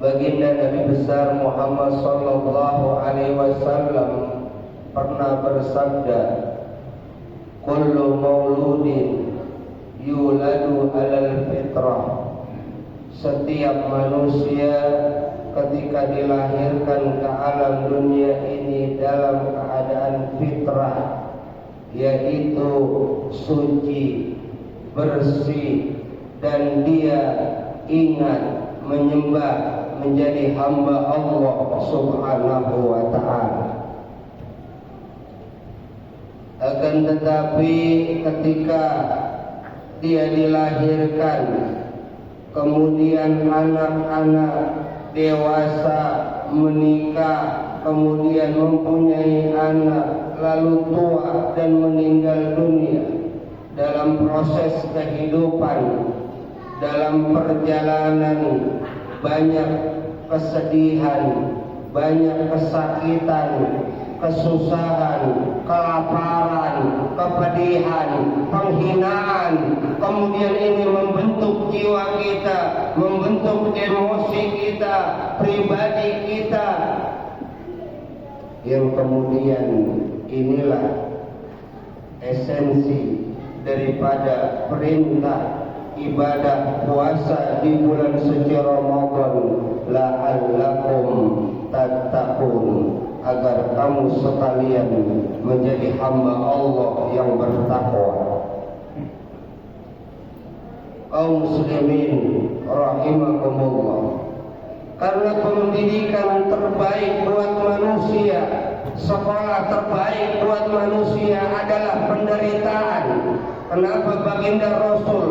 Baginda Nabi besar Muhammad sallallahu alaihi wasallam pernah bersabda, kullu mauludin yuladu alal fitrah. Setiap manusia ketika dilahirkan ke alam dunia ini dalam keadaan fitrah, yaitu suci, bersih, dan dia ingat menyembah, menjadi hamba Allah subhanahu wa ta'ala. Akan tetapi ketika dia dilahirkan, kemudian anak-anak dewasa, menikah, kemudian mempunyai anak, lalu tua dan meninggal dunia, dalam proses kehidupan, dalam perjalanan banyak kesedihan, banyak kesakitan, kesusahan, kelaparan, kepedihan, penghinaan. Kemudian ini membentuk jiwa kita, membentuk emosi kita, pribadi kita, yang kemudian inilah esensi daripada perintah ibadah puasa di bulan suci Ramadan, la'allakum tattaqun, agar kamu sekalian menjadi hamba Allah yang bertakwa. Kaum muslimin rahimakumullah, karena pendidikan terbaik buat manusia, sekolah terbaik buat manusia adalah penderitaan. Kenapa baginda Rasul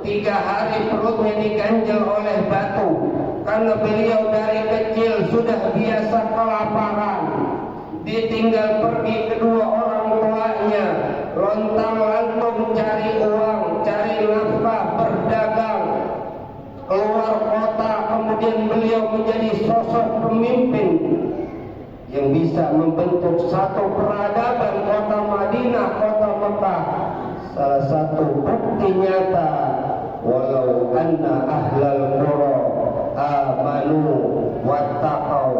3 hari perutnya diganjel oleh batu? Karena beliau dari kecil sudah biasa kelaparan, ditinggal pergi kedua orang tuanya, lontang-lantung cari uang, cari nafkah, berdagang, keluar kota. Kemudian beliau menjadi sosok pemimpin yang bisa membentuk satu peradaban kota Madinah, kota Mekah. Salah satu bukti nyata, walau anna ahlal qura amanu wattaqau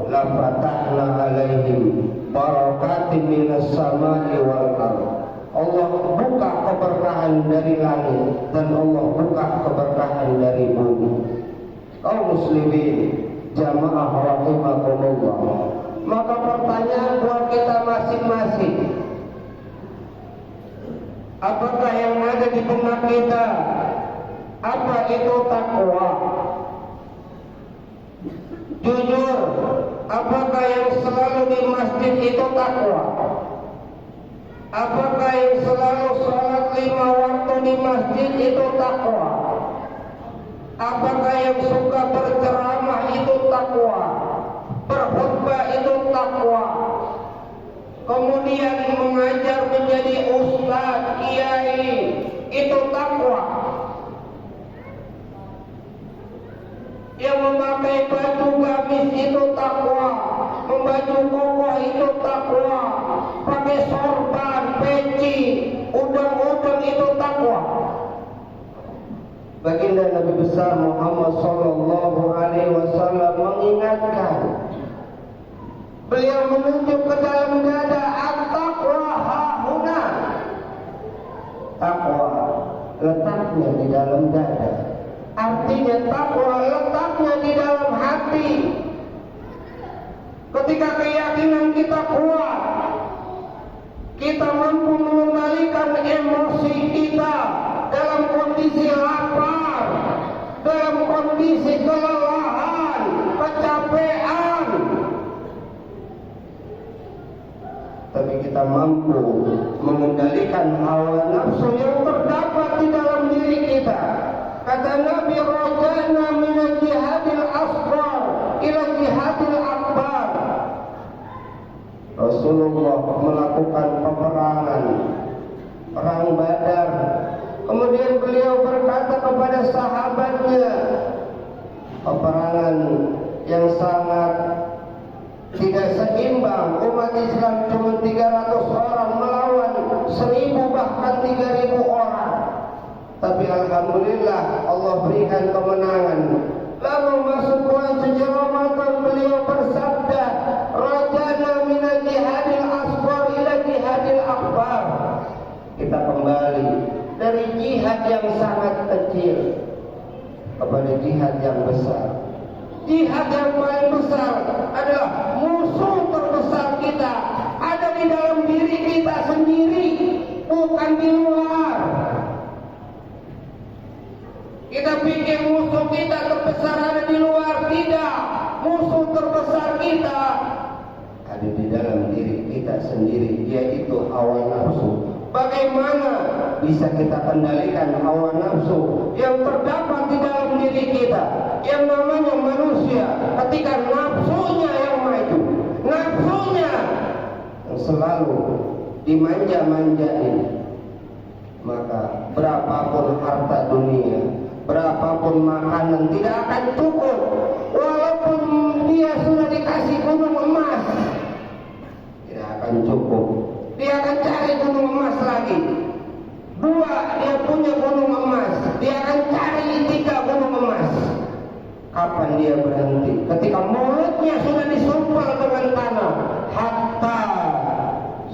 lafatahna alaihim barakatin minas samai wal ardh. Allah buka keberkahan dari langit dan Allah buka keberkahan dari bumi. Kaum muslimin jamaah rahimakumullah, maka pertanyaan buat kita masing-masing, apakah yang ada di benak kita? Apa itu takwa? Jujur, apakah yang selalu di masjid itu takwa? Apakah yang selalu sholat 5 waktu di masjid itu takwa? Apakah yang suka berceramah itu takwa? Berkhutbah itu takwa? Kemudian mengajar menjadi ustaz, kiai, itu takwa? Yang memakai baju gamis itu takwa, membaju kokoh itu takwa, pakai sorban, peci, udang-udang itu takwa. Baginda Nabi besar Muhammad sallallahu alaihi wasallam mengingatkan, beliau menunjuk ke dalam dada, at-taqwa hahuna. Takwa letaknya di dalam dada. Artinya takwa letaknya di dalam hati. Ketika keyakinan kita kuat, kita mampu mengendalikan emosi kita dalam kondisi lapar, dalam kondisi kelelahan, kecapean. Tapi kita mampu mengendalikan hawa nafsu yang terdapat di dalam diri kita. Kata Nabi, raja'na minal jihadil asghar ila jihadil akbar. Rasulullah melakukan peperangan, perang Badar. Kemudian beliau berkata kepada sahabatnya, peperangan yang sangat tidak seimbang. Umat Islam cuma 300 orang melawan 1000 bahkan 3000 orang. Tapi alhamdulillah Allah berikan kemenangan. Lalu masuk bulan suci jihad yang paling besar adalah musuh terbesar kita ada di dalam diri kita sendiri, bukan di luar. Kita pikir musuh kita terbesar ada di luar, tidak. Musuh terbesar kita ada di dalam diri kita sendiri, yaitu hawa nafsu. Bagaimana bisa kita kendalikan hawa nafsu yang terdapat di dalam diri kita? Yang namanya manusia, ketika nafsunya yang maju, nafsunya yang selalu dimanja-manjain, maka berapapun harta dunia, berapapun makanan tidak akan cukup. Walaupun dia sudah dikasih gunung emas, tidak akan cukup. Dia akan cari gunung emas lagi. Dua, dia punya gunung emas, dia akan cari 3 gunung emas. Kapan dia berhenti? Ketika mulutnya sudah disumpal dengan tanah. Hatta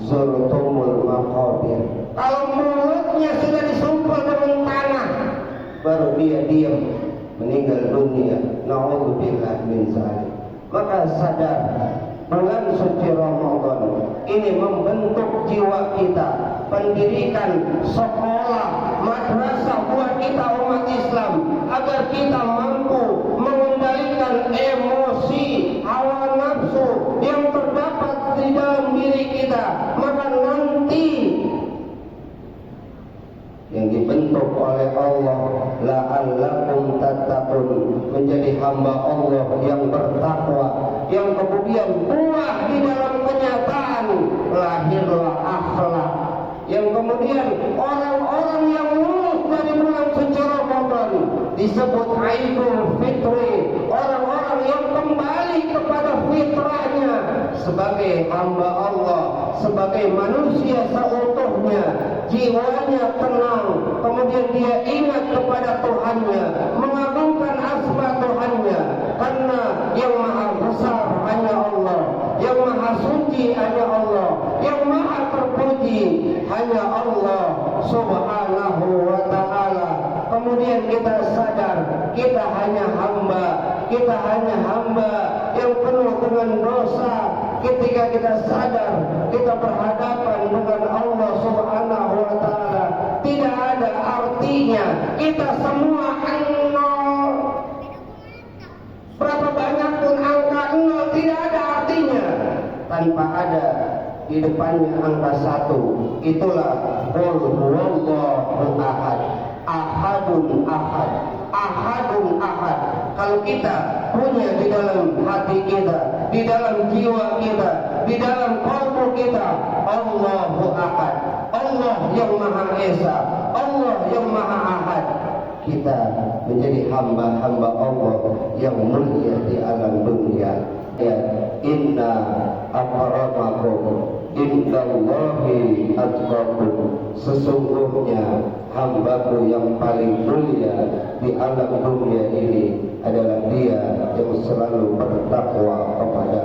zurtumul maqabir. Kalau mulutnya sudah disumpal dengan tanah, baru dia diam, meninggal dunia. Na'udzubillah min dzalik. Maka sadar, bulan suci Ramadan ini membentuk jiwa kita, pendidikan, sekolah, madrasah buat kita umat Islam, agar kita mampu mengendalikan emosi, hawa nafsu yang terdapat di dalam diri kita. Maka nanti yang dibentuk oleh Allah, la'allakum tattaqun, menjadi hamba Allah yang bertakwa, yang kemudian buah di dalam kenyataan lahirlah akhlak, yang kemudian orang-orang yang lulus dari bulan suci Ramadan disebut Aidul Fitri, orang-orang yang kembali kepada fitrahnya sebagai hamba Allah, sebagai manusia seutuhnya, jiwanya tenang, kemudian dia ingat kepada Tuhannya, mengagungkan asma Tuhannya, karena yang maha besar hanya Allah, yang maha suci hanya Allah, yang maha terpuji hanya Allah subhanahu wa ta'ala. Kemudian kita sadar kita hanya hamba, kita hanya hamba yang penuh dengan dosa. Ketika kita sadar kita berhadapan dengan Allah subhanahu wa ta'ala, tidak ada artinya kita semua nol. Berapa banyak pun angka nol tidak ada artinya tanpa ada di depannya angka 1. Itulah qul huwallahu ahad, ahadun ahad, ahadun ahad. Kalau kita punya di dalam hati kita, di dalam jiwa kita, di dalam kalbu kita, Allahu ahad, Allah yang maha esa, Allah yang maha ahad, kita menjadi hamba-hamba Allah yang mulia di alam dunia. Ya, inna akramakum indallahi atqakum, sesungguhnya hambaku yang paling mulia di alam dunia ini adalah dia yang selalu bertakwa kepada